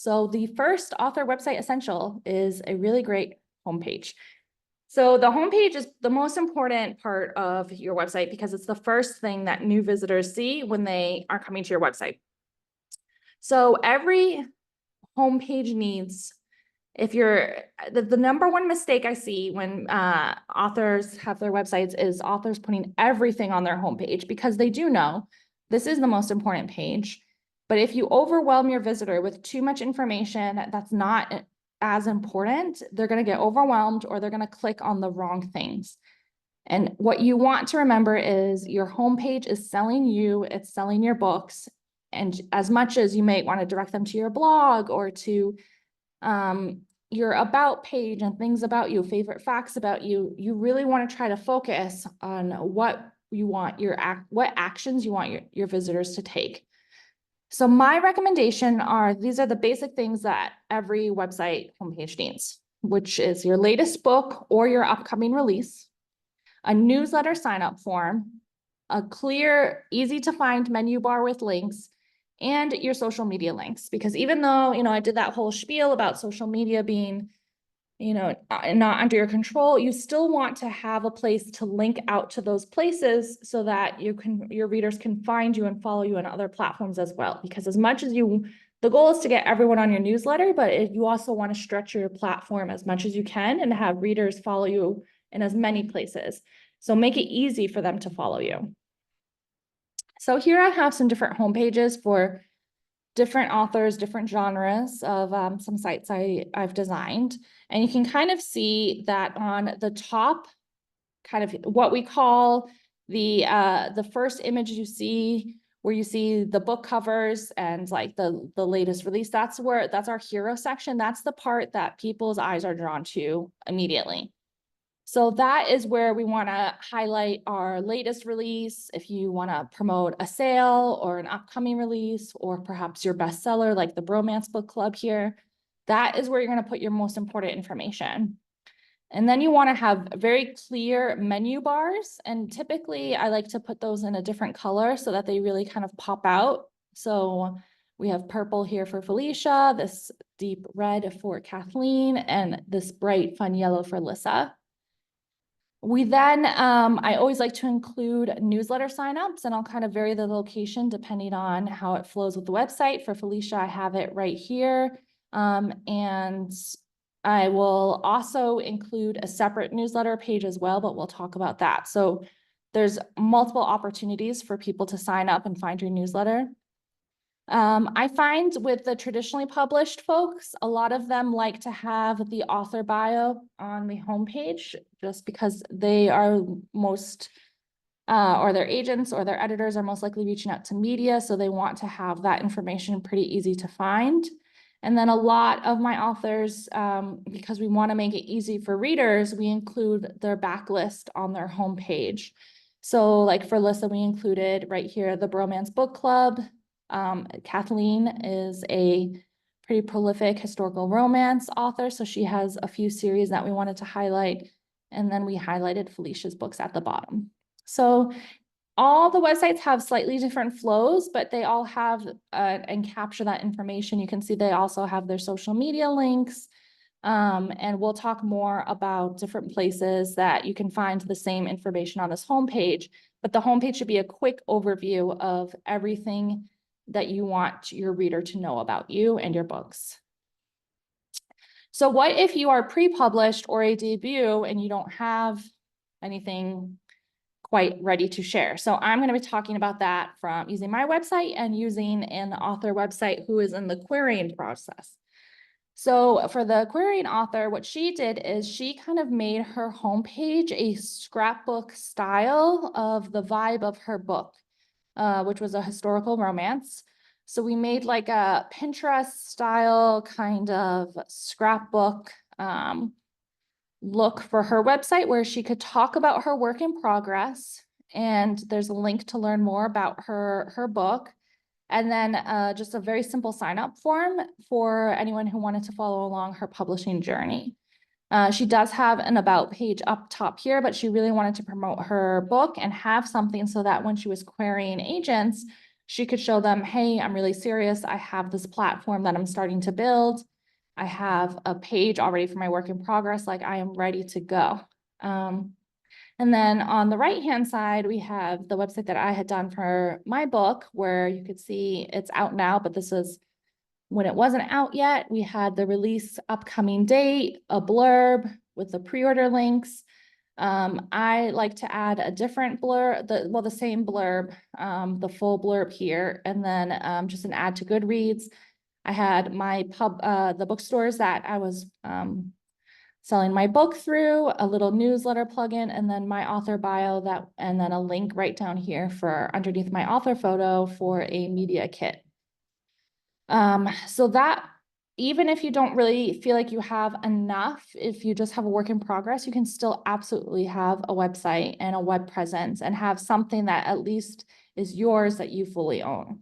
So the first author website essential is a really great homepage. So the homepage is the most important part of your website because it's the first thing that new visitors see when they are coming to your website. So every homepage needs, if you're, the number one mistake I see when authors have their websites is authors putting everything on their homepage because they do know this is the most important page. But if you overwhelm your visitor with too much information that's not as important, they're going to get overwhelmed or they're going to click on the wrong things. And what you want to remember is your homepage is selling you, it's selling your books. And as much as you may want to direct them to your blog or to your about page and things about you, favorite facts about you, you really want to try to focus on what you want what actions you want your visitors to take. So my recommendation are, these are the basic things that every website homepage needs, which is your latest book or your upcoming release, a newsletter sign-up form, a clear, easy to find menu bar with links, and your social media links. Because even though, I did that whole spiel about social media being, not under your control, you still want to have a place to link out to those places so that your readers can find you and follow you on other platforms as well. Because as much as the goal is to get everyone on your newsletter, but you also want to stretch your platform as much as you can and have readers follow you in as many places. So make it easy for them to follow you. So here I have some different homepages for different authors, different genres of some sites I've designed. And you can kind of see that on the top, kind of what we call the first image you see, where you see the book covers and like the latest release, that's our hero section. That's the part that people's eyes are drawn to immediately. So that is where we want to highlight our latest release. If you want to promote a sale or an upcoming release, or perhaps your bestseller, like the Bromance Book Club here, that is where you're going to put your most important information. And then you want to have very clear menu bars. And typically I like to put those in a different color so that they really kind of pop out. So we have purple here for Felicia, this deep red for Kathleen, and this bright fun yellow for Lissa. We then, I always like to include newsletter signups, and I'll kind of vary the location depending on how it flows with the website. For Felicia, I have it right here. And I will also include a separate newsletter page as well, but we'll talk about that. So there's multiple opportunities for people to sign up and find your newsletter. I find with the traditionally published folks, a lot of them like to have the author bio on the homepage just because they are most, or their agents or their editors are most likely reaching out to media. So they want to have that information pretty easy to find. And then a lot of my authors, because we want to make it easy for readers, we include their backlist on their homepage. So like for Lissa, we included right here, the Bromance Book Club. Kathleen is a pretty prolific historical romance author, so she has a few series that we wanted to highlight, and then we highlighted Felicia's books at the bottom. So all the websites have slightly different flows, but they all have and capture that information. You can see they also have their social media links, and we'll talk more about different places that you can find the same information on this homepage, but the homepage should be a quick overview of everything that you want your reader to know about you and your books. So what if you are pre-published or a debut and you don't have anything quite ready to share? So I'm going to be talking about that from using my website and using an author website who is in the querying process. So for the querying author, what she did is she kind of made her homepage a scrapbook style of the vibe of her book, which was a historical romance. So we made like a Pinterest style kind of scrapbook look for her website where she could talk about her work in progress. And there's a link to learn more about her book. And then just a very simple sign up form for anyone who wanted to follow along her publishing journey. She does have an about page up top here, but she really wanted to promote her book and have something so that when she was querying agents, she could show them, hey, I'm really serious. I have this platform that I'm starting to build. I have a page already for my work in progress, like I am ready to go. And then on the right-hand side, we have the website that I had done for my book, where you could see it's out now, but this is when it wasn't out yet. We had the release upcoming date, a blurb with the pre-order links. I like to add a different blurb, the same blurb, the full blurb here, and then just an add to Goodreads. I had my the bookstores that I was selling my book through, a little newsletter plugin, and then my author bio and then a link right down here for underneath my author photo for a media kit. So that, even if you don't really feel like you have enough, if you just have a work in progress, you can still absolutely have a website and a web presence and have something that at least is yours that you fully own.